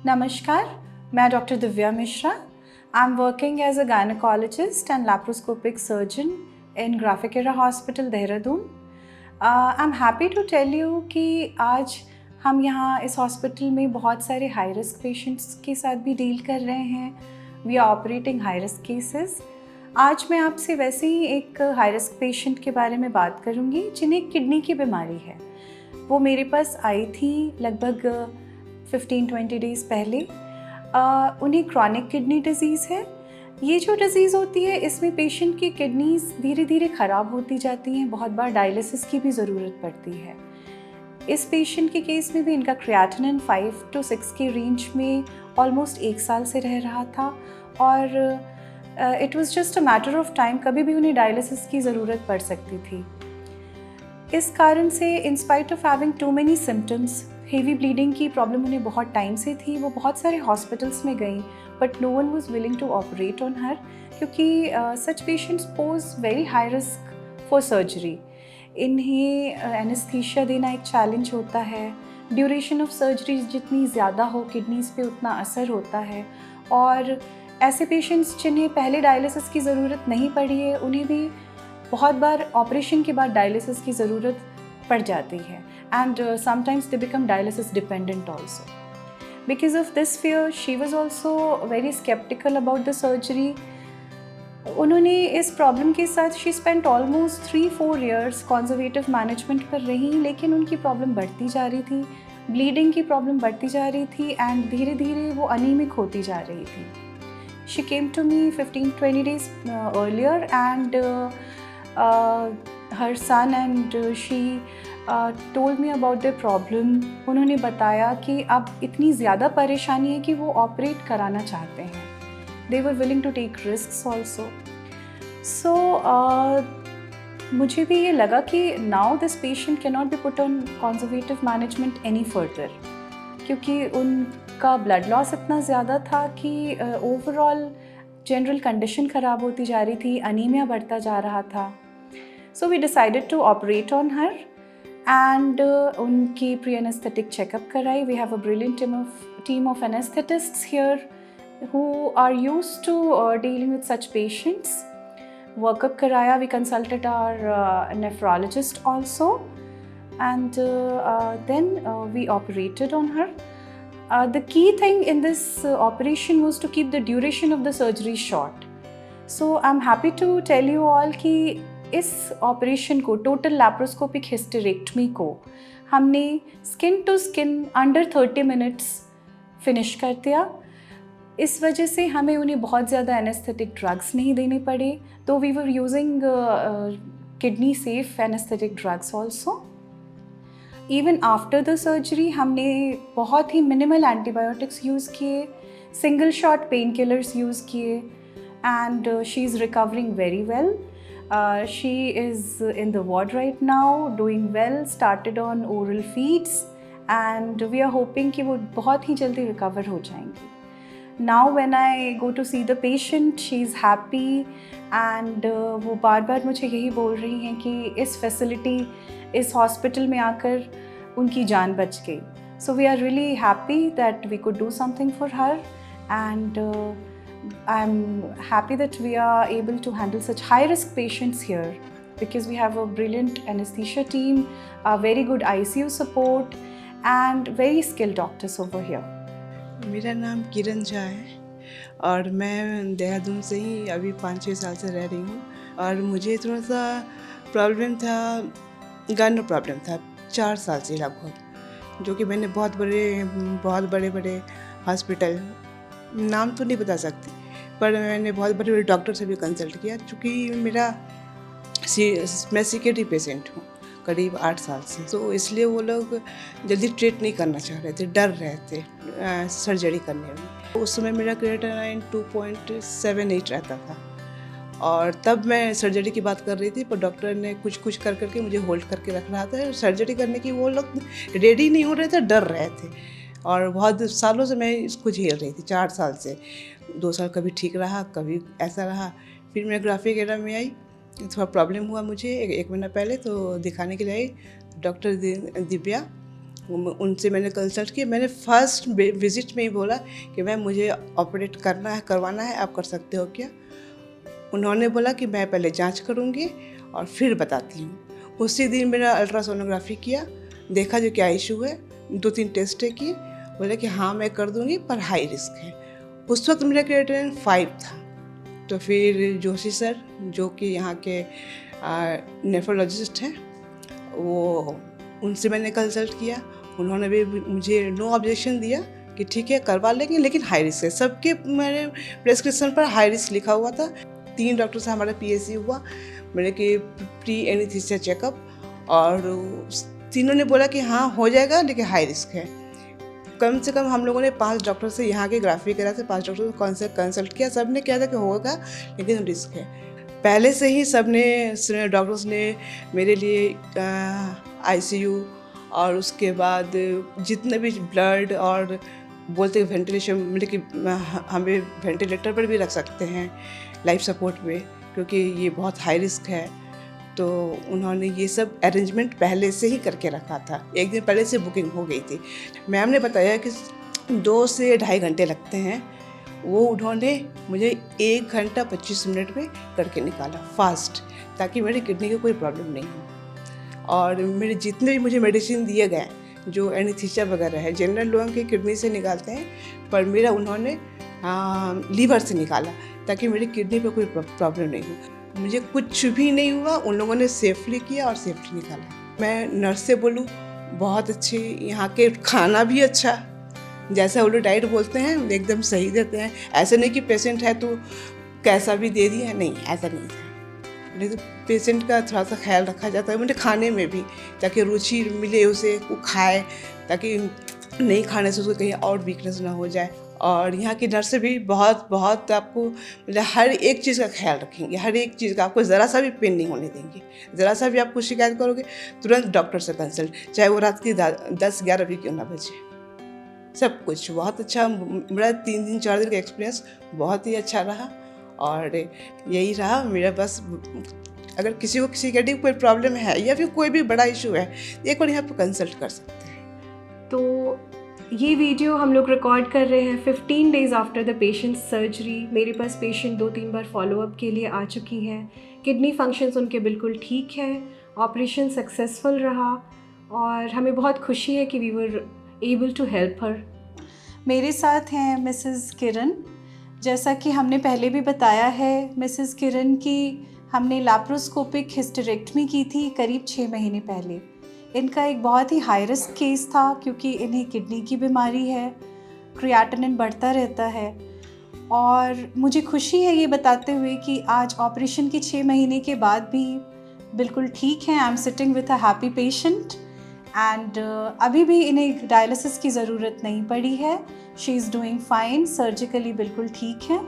नमस्कार, मैं doctor Divya Mishra. I am working as a gynaecologist and laparoscopic surgeon in Graphic Era Hospital Dehradun. I am happy to tell you कि आज हम यहाँ इस हॉस्पिटल में बहुत सारे हाई रिस्क पेशेंट्स के साथ भी डील कर रहे हैं। We are operating high risk cases. आज मैं आपसे वैसे ही एक हाई रिस्क पेशेंट के बारे में बात करूँगी जिन्हें किडनी की बीमारी है। वो मेरे पास आई थी लगभग 15-20 डेज़ पहले। उन्हें क्रॉनिक किडनी डिज़ीज़ है। ये जो डिज़ीज़ होती है इसमें पेशेंट की किडनीज़ धीरे धीरे ख़राब होती जाती हैं, बहुत बार डायलिसिस की भी ज़रूरत पड़ती है। इस पेशेंट के केस में भी इनका क्रिएटिनिन 5 to 6 के रेंज में ऑलमोस्ट 1 साल से रह रहा था और it was just a matter of time, कभी भी उन्हें डायलिसिस की ज़रूरत पड़ सकती थी। इस कारण से in spite of having too many symptoms, heavy bleeding की प्रॉब्लम उन्हें बहुत टाइम से थी। वो बहुत सारे हॉस्पिटल्स में गई but no one was willing to operate on her, क्योंकि such patients pose very high risk for surgery. इन्हें एनेस्थीसिया देना एक चैलेंज होता है। ड्यूरेशन ऑफ सर्जरी जितनी ज़्यादा हो किडनीज़ पे उतना असर होता है। और ऐसे पेशेंट्स जिन्हें पहले डायलिसिस की ज़रूरत नहीं पड़ी है उन्हें भी बहुत बार ऑपरेशन के बाद डायलिसिस की ज़रूरत पड़ जाती है and sometimes they become dialysis dependent also. Because of this fear, she was also very skeptical about the surgery. उन्होंने इस प्रॉब्लम के साथ she spent almost 3-4 years conservative management पर रही, लेकिन उनकी प्रॉब्लम बढ़ती जा रही थी, ब्लीडिंग की प्रॉब्लम बढ़ती जा रही थी एंड धीरे धीरे वो अनीमिक होती जा रही थी। She came to me 15-20 days earlier and her son and she told me about their problem. उन्होंने बताया कि अब इतनी ज़्यादा परेशानी है कि वो ऑपरेट कराना चाहते हैं। They were willing to take risks also. So मुझे भी ये लगा कि now this patient cannot be put on conservative management any further, क्योंकि उनका ब्लड लॉस इतना ज़्यादा था कि ओवरऑल जनरल कंडीशन ख़राब होती जा रही थी, अनीमिया बढ़ता जा रहा था। So we decided to operate on her and उनकी प्री एनेस्थेटिक चेकअप कराई। We have a brilliant team of anesthetists here who are used to dealing with such patients. Workup कराया, we consulted our nephrologist also and then we operated on her. The key thing in this operation was to keep the duration of the surgery short. So I'm happy to tell you all कि इस operation को, total laparoscopic hysterectomy को, हमने skin to skin under 30 minutes finish कर दिया। इस वजह से हमें उन्हें बहुत ज़्यादा एनेस्थेटिक ड्रग्स नहीं देने पड़े, तो we were using kidney safe anaesthetic drugs also. Even after the surgery हमने बहुत ही मिनिमल एंटीबायोटिक्स यूज़ किए, single shot painkillers use किए and she is recovering very well. She is in the ward right now, doing well, started on oral feeds and we are hoping कि वो बहुत ही जल्दी recover हो जाएंगी. Now when I go to see the patient, she is happy and वो बार बार मुझे यही बोल रही हैं कि इस facility, इस hospital में आकर उनकी जान बच गई. So we are really happy that we could do something for her and I'm happy that we are able to handle such high-risk patients here because we have a brilliant anesthesia team, a very good ICU support and very skilled doctors over here. मेरा नाम किरण झा है और मैं देहरादून से ही अभी 5-6 साल से रह रही हूँ और मुझे थोड़ा सा प्रॉब्लम था, गन प्रॉब्लम था 4 साल से लगभग, जो कि मैंने बहुत बड़े बड़े हॉस्पिटल, नाम तो नहीं बता सकती, पर मैंने बहुत बड़े बड़े डॉक्टर से भी कंसल्ट किया। चूँकि मैं सीकेडी पेशेंट हूँ करीब 8 साल से, तो इसलिए वो लोग जल्दी ट्रीट नहीं करना चाह रहे थे, डर रहे थे सर्जरी करने में। उस समय मेरा क्रिएटिनिन 2.78 रहता था और तब मैं सर्जरी की बात कर रही थी, पर डॉक्टर ने कुछ कर करके मुझे होल्ड करके रख रहा था। सर्जरी करने की वो लोग रेडी नहीं हो रहे थे, डर रहे थे और बहुत सालों से मैं इसको झेल रही थी, 4 साल से। 2 साल कभी ठीक रहा, कभी ऐसा रहा। फिर मैं ग्राफिक एरा में आई, थोड़ा प्रॉब्लम हुआ मुझे 1 महीना पहले, तो दिखाने के लिए आई डॉक्टर दिव्या। उनसे मैंने कंसल्ट किया। मैंने फर्स्ट विजिट में ही बोला कि मैम मुझे ऑपरेट करना है, करवाना है, आप कर सकते हो क्या? उन्होंने बोला कि मैं पहले जांच करूंगी और फिर बताती हूँ। उसी दिन मेरा अल्ट्रासोनोग्राफी किया, देखा जो क्या इशू है, 2-3 टेस्टें की, बोले कि हाँ मैं कर दूंगी पर हाई रिस्क है। उस वक्त मेरा क्रिएटिनिन 5 था। तो फिर जोशी सर जो कि यहाँ के नेफ्रोलॉजिस्ट हैं, वो उनसे मैंने कंसल्ट किया। उन्होंने भी मुझे नो ऑब्जेक्शन दिया कि ठीक है करवा लेंगे, लेकिन हाई रिस्क है। सबके मेरे प्रेस्क्रिप्शन पर हाई रिस्क लिखा हुआ था। 3 डॉक्टर से हमारा PAC हुआ, मेरे कि प्री एनेस्थीसिया चेकअप, और तीनों ने बोला कि हाँ हो जाएगा लेकिन हाई रिस्क है। कम से कम हम लोगों ने 5 डॉक्टर से, यहाँ के ग्राफी करा से 5 डॉक्टर को कंसल्ट किया। सब ने कहा था कि होगा लेकिन रिस्क है। पहले से ही सब ने डॉक्टर्स ने मेरे लिए ICU और उसके बाद जितने भी ब्लड और बोलते वेंटिलेशन, मतलब कि हमें वेंटिलेटर पर भी रख सकते हैं लाइफ सपोर्ट पे, क्योंकि ये बहुत हाई रिस्क है। तो उन्होंने ये सब अरेंजमेंट पहले से ही करके रखा था। एक दिन पहले से बुकिंग हो गई थी। मैम ने बताया कि 2 से 2.5 घंटे लगते हैं, वो उन्होंने मुझे 1 घंटा 25 मिनट में करके निकाला फास्ट, ताकि मेरी किडनी की कोई प्रॉब्लम नहीं हो। और मेरे जितने भी मुझे मेडिसिन दिए गए जो एनेस्थीसिया वगैरह है, जनरल लोगों की किडनी से निकालते हैं, पर मेरा उन्होंने लीवर से निकाला ताकि मेरी किडनी पे कोई प्रॉब्लम नहीं हो। मुझे कुछ भी नहीं हुआ, उन लोगों ने सेफली किया और सेफली निकाला। मैं नर्स से बोलूँ बहुत अच्छी, यहाँ के खाना भी अच्छा, जैसा वो लोग डाइट बोलते हैं एकदम सही देते हैं। ऐसा नहीं कि पेशेंट है तो कैसा भी दे दिया, नहीं ऐसा नहीं था। तो पेशेंट का थोड़ा सा ख्याल रखा जाता है, मुझे खाने में भी, ताकि रुचि मिले उसे, वो खाए, ताकि नहीं खाने से उसको कहीं और वीकनेस ना हो जाए। और यहाँ की नर्सें भी बहुत आपको मतलब हर एक चीज़ का ख्याल रखेंगे, हर एक चीज़ का, आपको ज़रा सा भी पेन नहीं होने देंगे। ज़रा सा भी आपको शिकायत करोगे तुरंत डॉक्टर से कंसल्ट, चाहे वो रात की 10-11 भी क्यों ना बजे। सब कुछ बहुत अच्छा। मेरा 3 दिन 4 दिन का एक्सपीरियंस बहुत ही अच्छा रहा। और यही रहा मेरा बस, अगर किसी को किसी की कोई प्रॉब्लम है या फिर कोई भी बड़ा इशू है, एक बार यहाँ पर कंसल्ट कर सकते हैं। तो ये वीडियो हम लोग रिकॉर्ड कर रहे हैं 15 days after the patient surgery. मेरे पास पेशेंट 2-3 बार फॉलोअप के लिए आ चुकी हैं। किडनी फंक्शंस उनके बिल्कुल ठीक है, ऑपरेशन सक्सेसफुल रहा और हमें बहुत खुशी है कि we were able to help her. मेरे साथ हैं मिसेस किरण। जैसा कि हमने पहले भी बताया है, मिसेस किरण की हमने लैप्रोस्कोपिक हिस्टेरेक्टमी की थी करीब 6 महीने पहले। इनका एक बहुत ही हाई रिस्क केस था क्योंकि इन्हें किडनी की बीमारी है, क्रिएटिनिन बढ़ता रहता है। और मुझे खुशी है ये बताते हुए कि आज ऑपरेशन के 6 महीने के बाद भी बिल्कुल ठीक हैं। I am sitting with a happy patient and अभी भी इन्हें डायलिसिस की ज़रूरत नहीं पड़ी है। She is doing fine, surgically बिल्कुल ठीक है।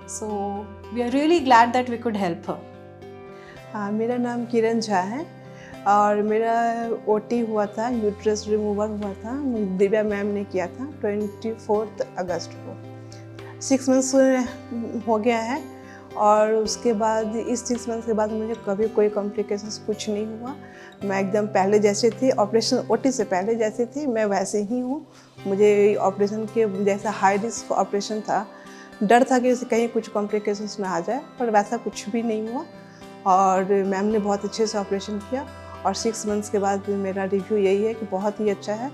So we are really glad that we could help her. हाँ, मेरा नाम किरण झा है और मेरा OT हुआ था, यूट्रस रिमूवल हुआ था, दिव्या मैम ने किया था 24 अगस्त को। 6 मंथ्स हो गया है और उसके बाद इस 6 मंथ्स के बाद मुझे कभी कोई कॉम्प्लिकेशंस कुछ नहीं हुआ। मैं एकदम पहले जैसे थी, ऑपरेशन OT से पहले जैसे थी मैं वैसे ही हूँ। मुझे ऑपरेशन के जैसा हाई रिस्क ऑपरेशन था, डर था कि कहीं कुछ कॉम्प्लिकेशंस ना आ जाए, पर वैसा कुछ भी नहीं हुआ। और मैम ने बहुत अच्छे से ऑपरेशन किया और 6 मंथ्स के बाद मेरा रिव्यू यही है कि बहुत ही अच्छा है,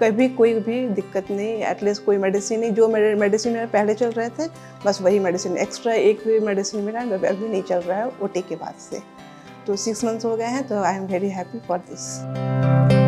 कभी कोई भी दिक्कत नहीं, एटलीस्ट कोई मेडिसिन नहीं। जो मेरे मेडिसिन मेरे पहले चल रहे थे बस वही मेडिसिन, एक्स्ट्रा एक भी मेडिसिन मेरा अभी नहीं चल रहा है OT के बाद से। तो 6 मंथ्स हो गए हैं, तो I am very happy for this.